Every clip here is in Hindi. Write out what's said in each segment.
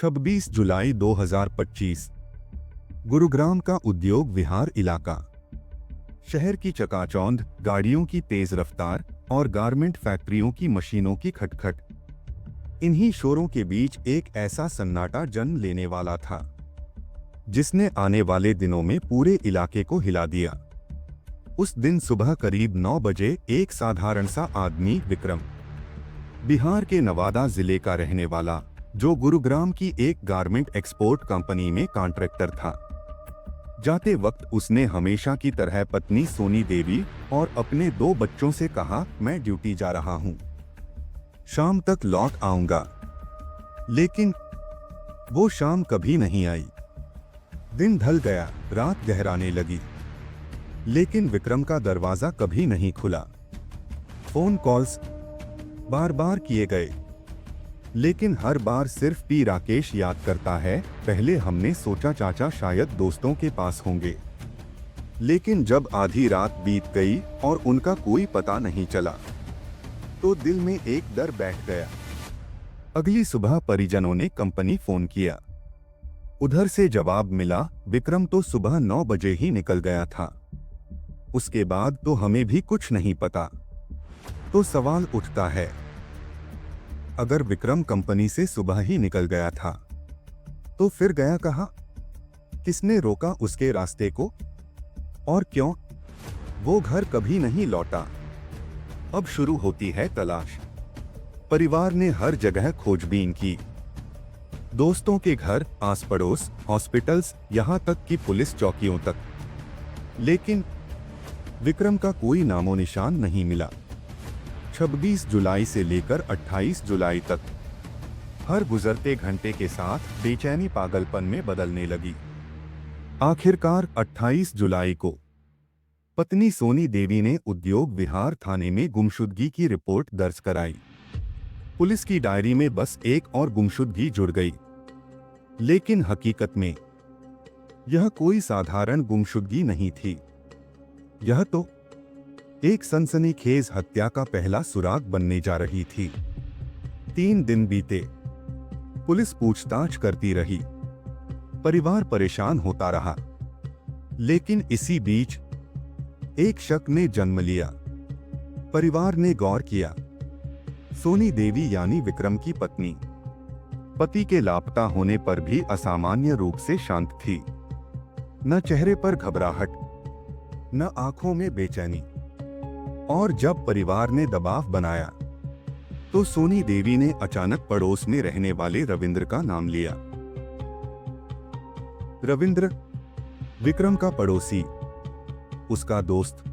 26 जुलाई 2025। गुरुग्राम का उद्योग विहार इलाका। शहर की चकाचौंध, गाड़ियों की तेज रफ्तार और गारमेंट फैक्ट्रियों की मशीनों की खटखट। इन्हीं शोरों के बीच एक ऐसा सन्नाटा जन्म लेने वाला था जिसने आने वाले दिनों में पूरे इलाके को हिला दिया। उस दिन सुबह करीब 9 बजे एक साधारण सा आदमी विक्रम, बिहार के नवादा जिले का रहने वाला, जो गुरुग्राम की एक गारमेंट एक्सपोर्ट कंपनी में कॉन्ट्रैक्टर था, जाते वक्त उसने हमेशा की तरह पत्नी सोनी देवी और अपने 2 बच्चों से कहा, मैं ड्यूटी जा रहा हूं, शाम तक लौट आऊंगा। लेकिन वो शाम कभी नहीं आई। दिन ढल गया, रात गहराने लगी, लेकिन विक्रम का दरवाजा कभी नहीं खुला। फोन कॉल्स बार बार किए गए, लेकिन हर बार सिर्फ पी राकेश याद करता है, पहले हमने सोचा चाचा शायद दोस्तों के पास होंगे। लेकिन जब आधी रात बीत गई और उनका कोई पता नहीं चला, तो दिल में एक डर बैठ गया। अगली सुबह परिजनों ने कंपनी फोन किया। उधर से जवाब मिला, विक्रम तो सुबह 9 बजे ही निकल गया था। उसके बाद तो हमें भी कुछ नहीं पता। तो सवाल उठता है, अगर विक्रम कंपनी से सुबह ही निकल गया था, तो फिर गया कहाँ? किसने रोका उसके रास्ते को? और क्यों वो घर कभी नहीं लौटा? अब शुरू होती है तलाश। परिवार ने हर जगह खोजबीन की, दोस्तों के घर, आस पड़ोस, हॉस्पिटल्स, यहां तक कि पुलिस चौकियों तक। लेकिन विक्रम का कोई नामो निशान नहीं मिला। 26 जुलाई से लेकर 28 जुलाई तक हर गुजरते घंटे के साथ बेचैनी पागलपन में बदलने लगी। आखिरकार 28 जुलाई को पत्नी सोनी देवी ने उद्योग विहार थाने में गुमशुदगी की रिपोर्ट दर्ज कराई। पुलिस की डायरी में बस एक और गुमशुदगी जुड़ गई, लेकिन हकीकत में यह कोई साधारण गुमशुदगी नहीं थी। यह तो एक सनसनीखेज हत्या का पहला सुराग बनने जा रही थी। 3 दिन बीते, पुलिस पूछताछ करती रही, परिवार परेशान होता रहा, लेकिन इसी बीच एक शक ने जन्म लिया। परिवार ने गौर किया, सोनी देवी यानी विक्रम की पत्नी पति के लापता होने पर भी असामान्य रूप से शांत थी। न चेहरे पर घबराहट, न आंखों में बेचैनी। और जब परिवार ने दबाव बनाया, तो सोनी देवी ने अचानक पड़ोस में रहने वाले रविंद्र का नाम लिया। रविंद्र, विक्रम का पड़ोसी, उसका दोस्त।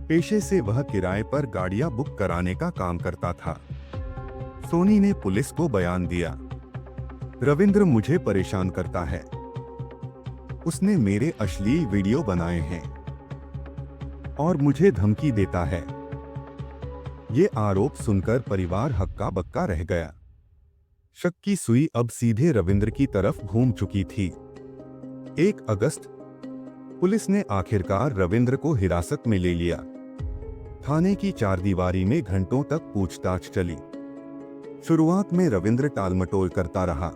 पेशे से वह किराए पर गाड़ियां बुक कराने का काम करता था। सोनी ने पुलिस को बयान दिया, रविंद्र मुझे परेशान करता है, उसने मेरे अश्लील वीडियो बनाए हैं और मुझे धमकी देता है। ये आरोप सुनकर परिवार हक्का बक्का रह गया। शक की सुई अब सीधे रविंद्र की तरफ घूम चुकी थी। 1 अगस्त, पुलिस ने आखिरकार रविंद्र को हिरासत में ले लिया। थाने की चारदीवारी में घंटों तक पूछताछ चली। शुरुआत में रविंद्र टालमटोल करता रहा,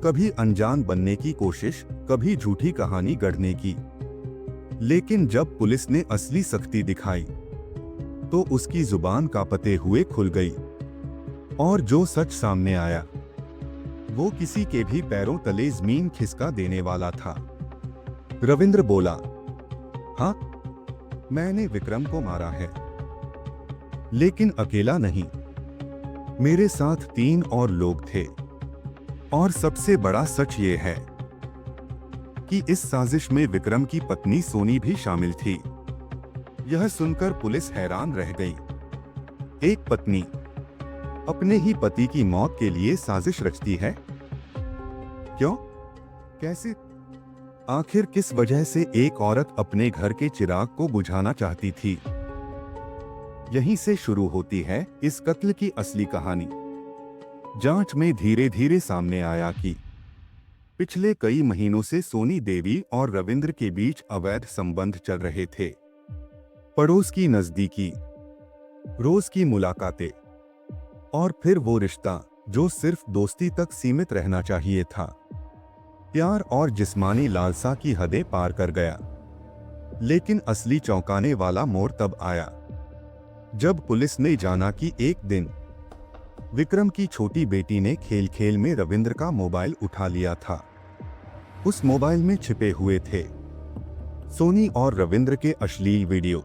कभी अनजान बनने की कोशिश, कभी झूठी कहानी गढ़ने की। लेकिन जब पुलिस ने असली सख्ती दिखाई, तो उसकी जुबान कांपते हुए खुल गई, और जो सच सामने आया, वो किसी के भी पैरों तले जमीन खिसका देने वाला था। रविंद्र बोला, हाँ, मैंने विक्रम को मारा है, लेकिन अकेला नहीं, मेरे साथ 3 और लोग थे। और सबसे बड़ा सच ये है कि इस साजिश में विक्रम की पत्नी सोनी भी शामिल थी। यह सुनकर पुलिस हैरान रह गई। एक पत्नी अपने ही पति की मौत के लिए साजिश रचती है? क्यों? कैसे? आखिर किस वजह से एक औरत अपने घर के चिराग को बुझाना चाहती थी? यहीं से शुरू होती है इस कत्ल की असली कहानी। जांच में धीरे धीरे सामने आया कि पिछले कई महीनों से सोनी देवी और रविंद्र के बीच अवैध संबंध चल रहे थे। पड़ोस की नजदीकी, रोज की मुलाकातें, और फिर वो रिश्ता जो सिर्फ दोस्ती तक सीमित रहना चाहिए था, प्यार और जिस्मानी लालसा की हदें पार कर गया। लेकिन असली चौंकाने वाला मोड़ तब आया जब पुलिस ने जाना कि एक दिन विक्रम की छोटी बेटी ने खेल खेल में रविंद्र का मोबाइल उठा लिया था। उस मोबाइल में छिपे हुए थे सोनी और रविंद्र के अश्लील वीडियो।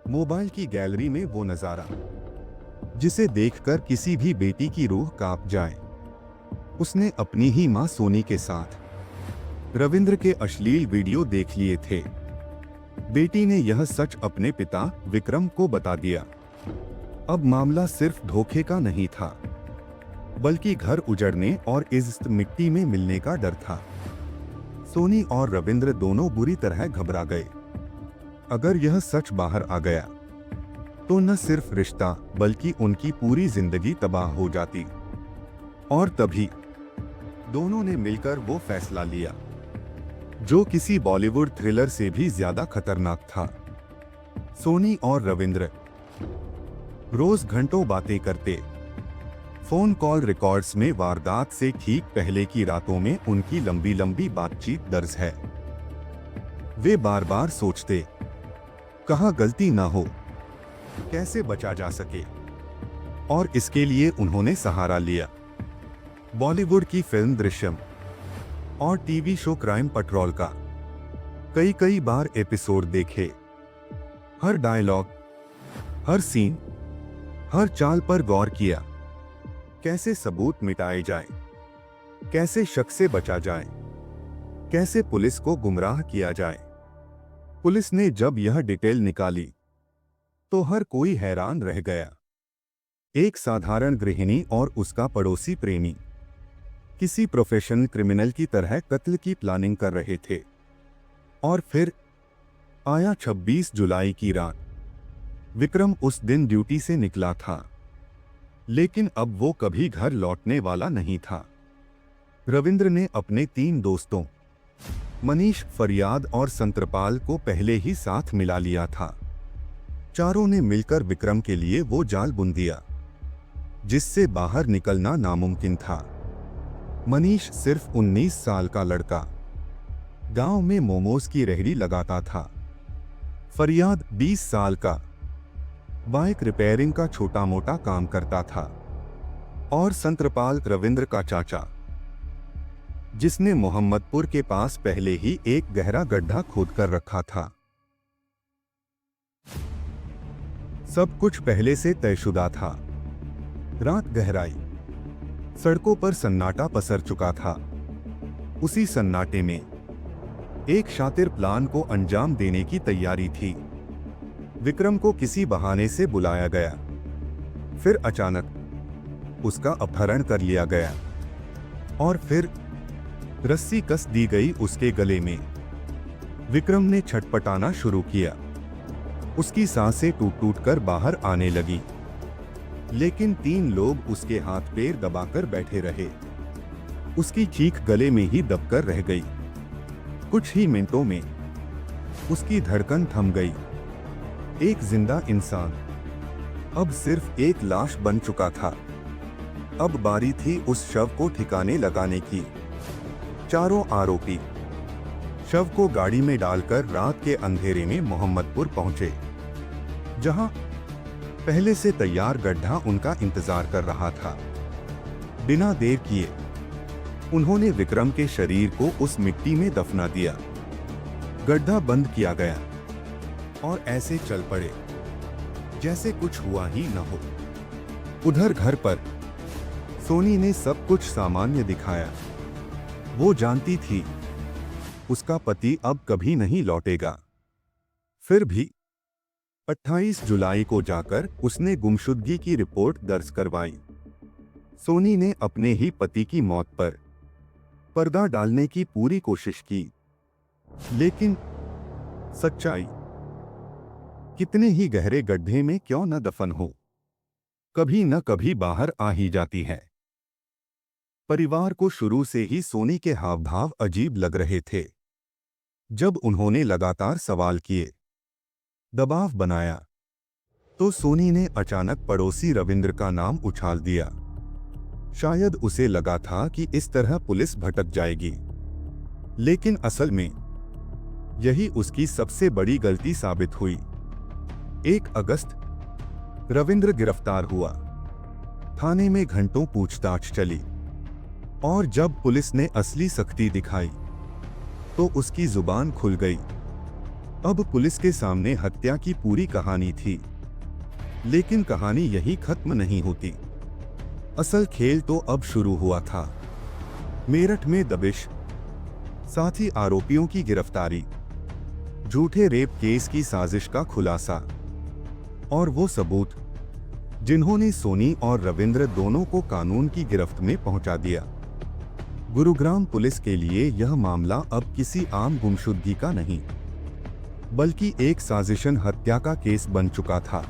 मोबाइल की गैलरी में वो नजारा जिसे देखकर किसी भी बेटी की रूह कांप जाए। उसने अपनी ही मां सोनी के साथ रविंद्र के अश्लील वीडियो देख लिए थे। बेटी ने यह सच अपने पिता विक्रम को बता दिया। अब मामला सिर्फ धोखे का नहीं था, बल्कि घर उजड़ने और इज्जत मिट्टी में मिलने का डर था। सोनी और रविंद्र दोनों बुरी तरह घबरा गए। अगर यह सच बाहर आ गया तो न सिर्फ रिश्ता बल्कि उनकी पूरी जिंदगी तबाह हो जाती। और तभी दोनों ने मिलकर वो फैसला लिया जो किसी बॉलीवुड थ्रिलर से भी ज्यादा खतरनाक था। सोनी और रविंद्र रोज घंटों बातें करते। फोन कॉल रिकॉर्ड्स में वारदात से ठीक पहले की रातों में उनकी लंबी लंबी बातचीत दर्ज है। वे बार बार सोचते, कहाँ गलती ना हो, कैसे बचा जा सके। और इसके लिए उन्होंने सहारा लिया बॉलीवुड की फिल्म दृश्यम और टीवी शो क्राइम पेट्रोल का। कई बार एपिसोड देखे। हर डायलॉग, हर सीन, हर चाल पर गौर किया। कैसे सबूत मिटाए जाए, कैसे शक से बचा जाए, कैसे पुलिस को गुमराह किया जाए। पुलिस ने जब यह डिटेल निकाली तो हर कोई हैरान रह गया। एक साधारण गृहिणी और उसका पड़ोसी प्रेमी किसी प्रोफेशनल क्रिमिनल की तरह कत्ल की प्लानिंग कर रहे थे। और फिर आया 26 जुलाई की रात। विक्रम उस दिन ड्यूटी से निकला था, लेकिन अब वो कभी घर लौटने वाला नहीं था। रविंद्र ने अपने 3 दोस्तों मनीष, फरियाद और संत्रपाल को पहले ही साथ मिला लिया था। चारों ने मिलकर विक्रम के लिए वो जाल बुन दिया जिससे बाहर निकलना नामुमकिन था। मनीष सिर्फ 19 साल का लड़का गांव में मोमोज की रेहड़ी लगाता था। फरियाद 20 साल का बाइक रिपेयरिंग का छोटा मोटा काम करता था। और संत्रपाल रविंद्र का चाचा, जिसने मोहम्मदपुर के पास पहले ही एक गहरा गड्ढा खोद कर रखा था। सब कुछ पहले से तयशुदा था। रात गहराई, सड़कों पर सन्नाटा पसर चुका था। उसी सन्नाटे में एक शातिर प्लान को अंजाम देने की तैयारी थी। विक्रम को किसी बहाने से बुलाया गया, फिर अचानक उसका अपहरण कर लिया गया और फिर रस्सी कस दी गई उसके गले में। विक्रम ने छटपटाना शुरू किया। उसकी सांसें टूट टूट कर बाहर आने लगी, लेकिन 3 लोग उसके हाथ पैर दबाकर बैठे रहे। उसकी चीख गले में ही दबकर रह गई। कुछ ही मिनटों में उसकी धड़कन थम गई। एक जिंदा इंसान अब सिर्फ एक लाश बन चुका था। अब बारी थी उस शव को ठिकाने लगाने की। चारों आरोपी शव को गाड़ी में डालकर रात के अंधेरे में मोहम्मदपुर पहुंचे, जहां पहले से तैयार गड्ढा उनका इंतजार कर रहा था। बिना देर किए उन्होंने विक्रम के शरीर को उस मिट्टी में दफना दिया। गड्ढा बंद किया गया और ऐसे चल पड़े जैसे कुछ हुआ ही न हो। उधर घर पर सोनी ने सब कुछ सामान्य दिखाया। वो जानती थी उसका पति अब कभी नहीं लौटेगा। फिर भी 28 जुलाई को जाकर उसने गुमशुदगी की रिपोर्ट दर्ज करवाई। सोनी ने अपने ही पति की मौत पर पर्दा डालने की पूरी कोशिश की, लेकिन सच्चाई कितने ही गहरे गड्ढे में क्यों न दफन हो, कभी न कभी बाहर आ ही जाती है। परिवार को शुरू से ही सोनी के हाव भाव अजीब लग रहे थे। जब उन्होंने लगातार सवाल किए, दबाव बनाया, तो सोनी ने अचानक पड़ोसी रविंद्र का नाम उछाल दिया। शायद उसे लगा था कि इस तरह पुलिस भटक जाएगी, लेकिन असल में यही उसकी सबसे बड़ी गलती साबित हुई। 1 अगस्त रविंद्र गिरफ्तार हुआ। थाने में घंटों पूछताछ चली और जब पुलिस ने असली सख्ती दिखाई तो उसकी जुबान खुल गई। अब पुलिस के सामने हत्या की पूरी कहानी थी, लेकिन कहानी यही खत्म नहीं होती। असल खेल तो अब शुरू हुआ था। मेरठ में दबिश, साथ ही आरोपियों की गिरफ्तारी, झूठे रेप केस की साजिश का खुलासा और वो सबूत जिन्होंने सोनी और रविंद्र दोनों को कानून की गिरफ्त में पहुंचा दिया। गुरुग्राम पुलिस के लिए यह मामला अब किसी आम गुमशुदगी का नहीं, बल्कि एक साजिशन हत्या का केस बन चुका था।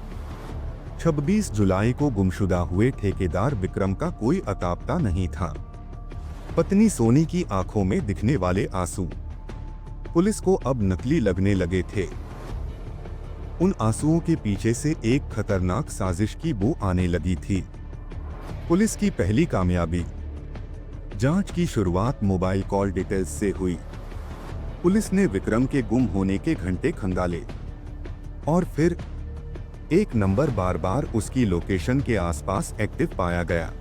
26 जुलाई को गुमशुदा हुए ठेकेदार विक्रम का कोई अता पता नहीं था। पत्नी सोनी की आंखों में दिखने वाले आंसू पुलिस को अब नकली लगने लगे थे। उन आंसुओं के पीछे से एक खतरनाक साजिश की बू आने लगी थी। पुलिस की पहली कामयाबी। जांच की शुरुआत मोबाइल कॉल डिटेल्स से हुई। पुलिस ने विक्रम के गुम होने के घंटे खंगाले और फिर एक नंबर बार बार उसकी लोकेशन के आसपास एक्टिव पाया गया।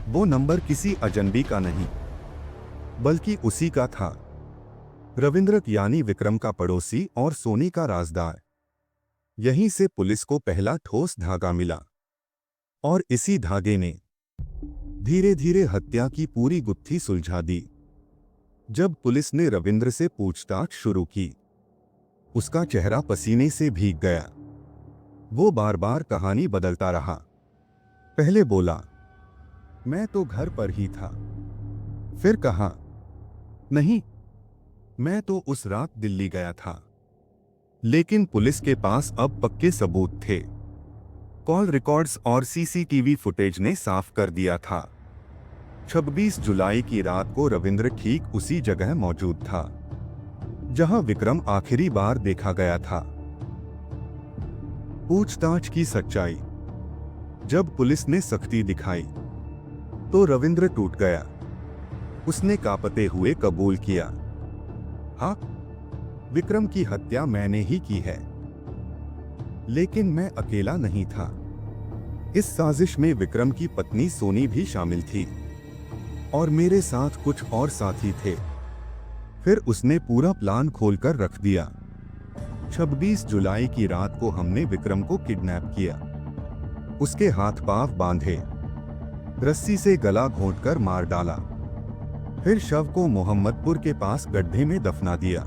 वो नंबर किसी अजनबी का नहीं, बल्कि उसी का था। रविंद्र यानी विक्रम का पड़ोसी और सोनी का राजदार। यहीं से पुलिस को पहला ठोस धागा मिला और इसी धागे ने धीरे धीरे हत्या की पूरी गुत्थी सुलझा दी। जब पुलिस ने रविंद्र से पूछताछ शुरू की, उसका चेहरा पसीने से भीग गया। वो बार बार कहानी बदलता रहा। पहले बोला, मैं तो घर पर ही था। फिर कहा, नहीं, मैं तो उस रात दिल्ली गया था। लेकिन पुलिस के पास अब पक्के सबूत थे। कॉल रिकॉर्ड्स और सीसीटीवी फुटेज ने साफ कर दिया था। 26 जुलाई की रात को रविंद्र ठीक उसी जगह मौजूद था जहां विक्रम आखिरी बार देखा गया था। पूछताछ की सच्चाई। जब पुलिस ने सख्ती दिखाई तो रविंद्र टूट गया। उसने कांपते हुए कबूल किया, हाँ, विक्रम की हत्या मैंने ही की है। लेकिन मैं अकेला नहीं था। इस साजिश में विक्रम की पत्नी सोनी भी शामिल थी और मेरे साथ कुछ और साथी थे। फिर उसने पूरा प्लान खोलकर रख दिया। 26 जुलाई की रात को हमने विक्रम को किडनैप किया, उसके हाथ पांव बांधे, रस्सी से गला घोंटकर मार डाला, फिर शव को मोहम्मदपुर के पास गड्ढे में दफना दिया।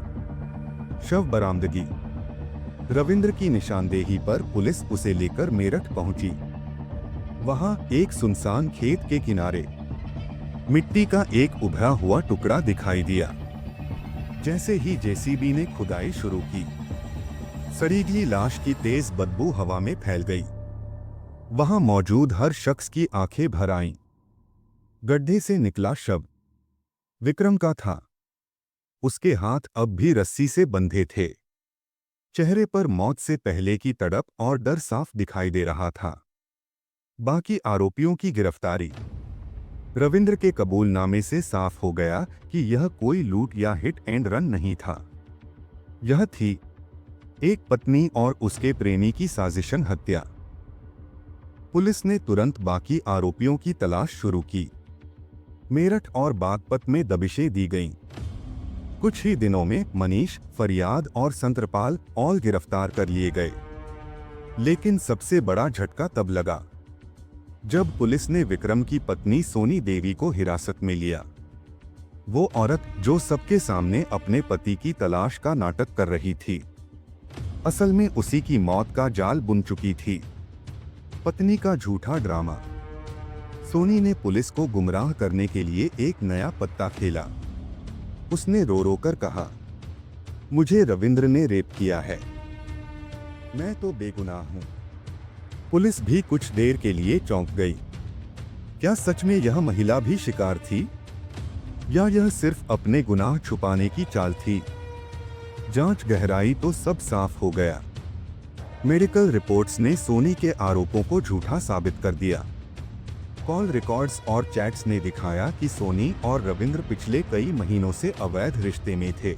शव बरामदगी। रविंद्र की निशानदेही पर पुलिस उसे लेकर मेरठ पहुंची। वहां एक सुनसान खेत के किनारे मिट्टी का एक उभरा हुआ टुकड़ा दिखाई दिया। जैसे ही जेसीबी ने खुदाई शुरू की, सड़ी गई लाश की तेज बदबू हवा में फैल गई। वहां मौजूद हर शख्स की आंखें भर आईं। गड्ढे से निकला शव विक्रम का था। उसके हाथ अब भी रस्सी से बंधे थे। चेहरे पर मौत से पहले की तड़प और डर साफ दिखाई दे रहा था। बाकी आरोपियों की गिरफ्तारी। रविंद्र के कबूलनामे से साफ हो गया कि यह कोई लूट या हिट एंड रन नहीं था। यह थी एक पत्नी और उसके प्रेमी की साजिशन हत्या। पुलिस ने तुरंत बाकी आरोपियों की तलाश शुरू की। मेरठ और बागपत में दबिशें दी गईं। कुछ ही दिनों में मनीष, फरियाद और संतरपाल ऑल गिरफ्तार कर लिए गए। लेकिन सबसे बड़ा झटका तब लगा जब पुलिस ने विक्रम की पत्नी सोनी देवी को हिरासत में लिया। वो औरत जो सबके सामने अपने पति की तलाश का नाटक कर रही थी, असल में उसी की मौत का जाल बुन चुकी थी। पत्नी का झूठा ड्रामा। सोनी ने पुलिस को गुमराह करने के लिए एक नया पत्ता खेला। उसने रो रो कर कहा, मुझे रविंद्र ने रेप किया है, मैं तो बेगुनाह हूं। पुलिस भी कुछ देर के लिए चौंक गई। क्या सच में यह महिला भी शिकार थी या यह सिर्फ अपने गुनाह छुपाने की चाल थी? जांच गहराई तो सब साफ हो गया। मेडिकल रिपोर्ट्स ने सोनी के आरोपों को झूठा साबित कर दिया। कॉल रिकॉर्ड्स और चैट्स ने दिखाया कि सोनी और रविंद्र पिछले कई महीनों से अवैध रिश्ते में थे।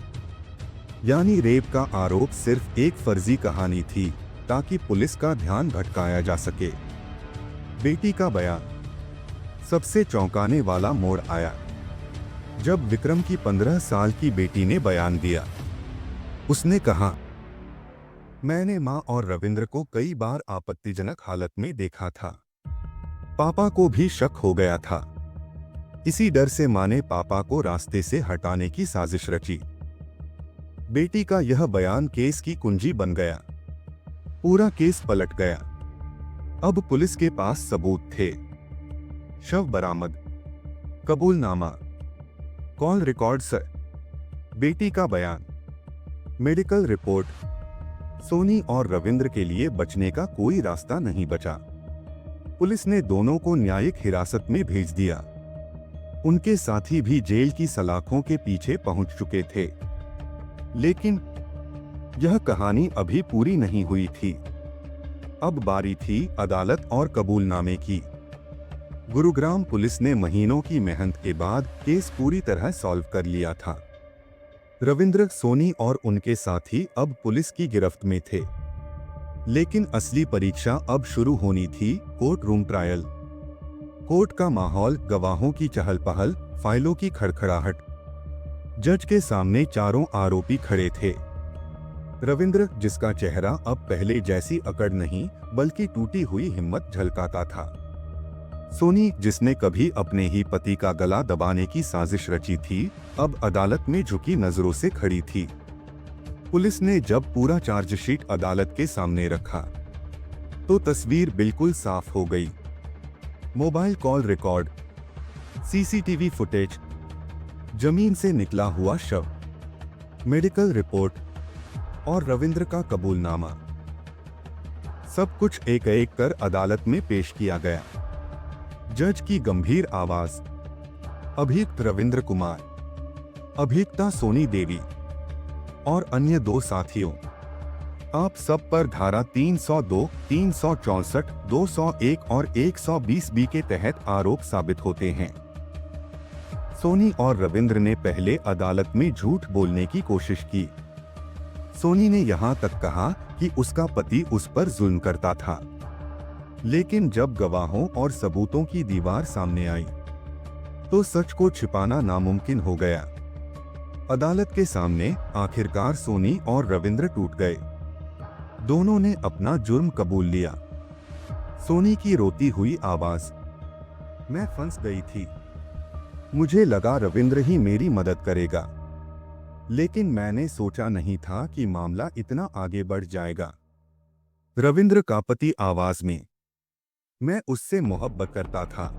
यानी रेप का आरोप सिर्फ एक फर्जी कहानी थी ताकि पुलिस का ध्यान भटकाया जा सके। बेटी का बयान। सबसे चौंकाने वाला मोड़ आया जब विक्रम की 15 साल की बेटी ने बयान दिया। उसने कहा, मैंने मां और रविंद्र को कई बार आपत्तिजनक हालत में देखा था। पापा को भी शक हो गया था। इसी डर से मां ने पापा को रास्ते से हटाने की साजिश रची। बेटी का यह बयान केस की कुंजी बन गया। पूरा केस पलट गया। अब पुलिस के पास सबूत थे। शव बरामद, कबूलनामा, कॉल रिकॉर्ड्स, बेटी का बयान, मेडिकल रिपोर्ट। सोनी और रविंद्र के लिए बचने का कोई रास्ता नहीं बचा। पुलिस ने दोनों को न्यायिक हिरासत में भेज दिया। उनके साथी भी जेल की सलाखों के पीछे पहुंच चुके थे। लेकिन यह कहानी अभी पूरी नहीं हुई थी। अब बारी थी अदालत और कबूलनामे की। गुरुग्राम पुलिस ने महीनों की मेहनत के बाद केस पूरी तरह सॉल्व कर लिया था। रविंद्र, सोनी और उनके साथी अब पुलिस की गिरफ्त में थे। लेकिन असली परीक्षा अब शुरू होनी थी, कोर्ट रूम ट्रायल। कोर्ट का माहौल, गवाहों की चहल पहल, फाइलों की खड़खड़ाहट। जज के सामने चारों आरोपी खड़े थे। रविंद्र, जिसका चेहरा अब पहले जैसी अकड़ नहीं बल्कि टूटी हुई हिम्मत झलकाता था। सोनी, जिसने कभी अपने ही पति का गला दबाने की साजिश रची थी, अब अदालत में झुकी नजरों से खड़ी थी। पुलिस ने जब पूरा चार्जशीट अदालत के सामने रखा तो तस्वीर बिल्कुल साफ हो गई। Mobile call record, CCTV footage, जमीन से निकला हुआ शव, मेडिकल रिपोर्ट और रविंद्र का कबूलनामा। सब कुछ एक एक कर अदालत में पेश किया गया। जज की गंभीर आवाज, अभियुक्त रविंद्र कुमार, अभियुक्ता सोनी देवी और अन्य 2 साथियों, आप सब पर धारा 302, 364, 201 और 120 बी के तहत आरोप साबित होते हैं। सोनी और रविंद्र ने पहले अदालत में झूठ बोलने की कोशिश की। सोनी ने यहां तक कहा कि उसका पति उस पर जुल्म करता था। लेकिन जब गवाहों और सबूतों की दीवार सामने आई तो सच को छिपाना नामुमकिन हो गया। अदालत के सामने आखिरकार सोनी और रविंद्र टूट गए। दोनों ने अपना जुर्म कबूल लिया। सोनी की रोती हुई आवाज, मैं फंस गई थी। मुझे लगा रविंद्र ही मेरी मदद करेगा, लेकिन मैंने सोचा नहीं था कि मामला इतना आगे बढ़ जाएगा। रविंद्र का पति आवाज में, मैं उससे मोहब्बत करता था,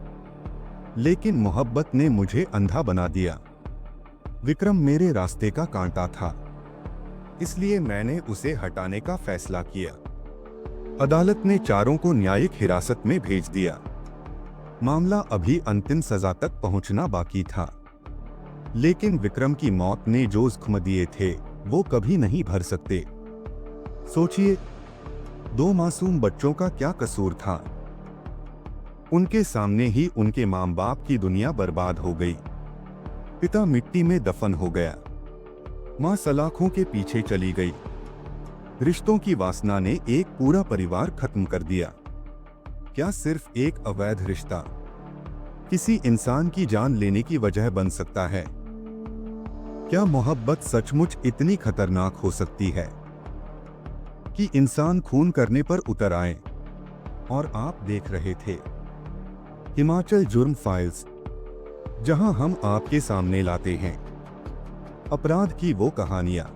लेकिन मोहब्बत ने मुझे अंधा बना दिया। विक्रम मेरे रास्ते का कांटा था, इसलिए मैंने उसे हटाने का फैसला किया। अदालत ने चारों को न्यायिक हिरासत में भेज दिया। मामला अभी अंतिम सजा तक पहुंचना बाकी था, लेकिन विक्रम की मौत ने जो जख्म दिए थे वो कभी नहीं भर सकते। सोचिए, 2 मासूम बच्चों का क्या कसूर था? उनके सामने ही उनके मां बाप की दुनिया बर्बाद हो गई। पिता मिट्टी में दफन हो गया, मां सलाखों के पीछे चली गई। रिश्तों की वासना ने एक पूरा परिवार खत्म कर दिया। क्या सिर्फ एक अवैध रिश्ता किसी इंसान की जान लेने की वजह बन सकता है? क्या मोहब्बत सचमुच इतनी खतरनाक हो सकती है कि इंसान खून करने पर उतर आए? और आप देख रहे थे हिमाचल जुर्म फाइल्स, जहां हम आपके सामने लाते हैं अपराध की वो कहानियां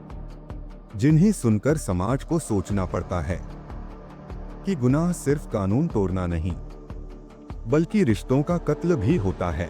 जिन्हें सुनकर समाज को सोचना पड़ता है कि गुनाह सिर्फ कानून तोड़ना नहीं, बल्कि रिश्तों का कत्ल भी होता है।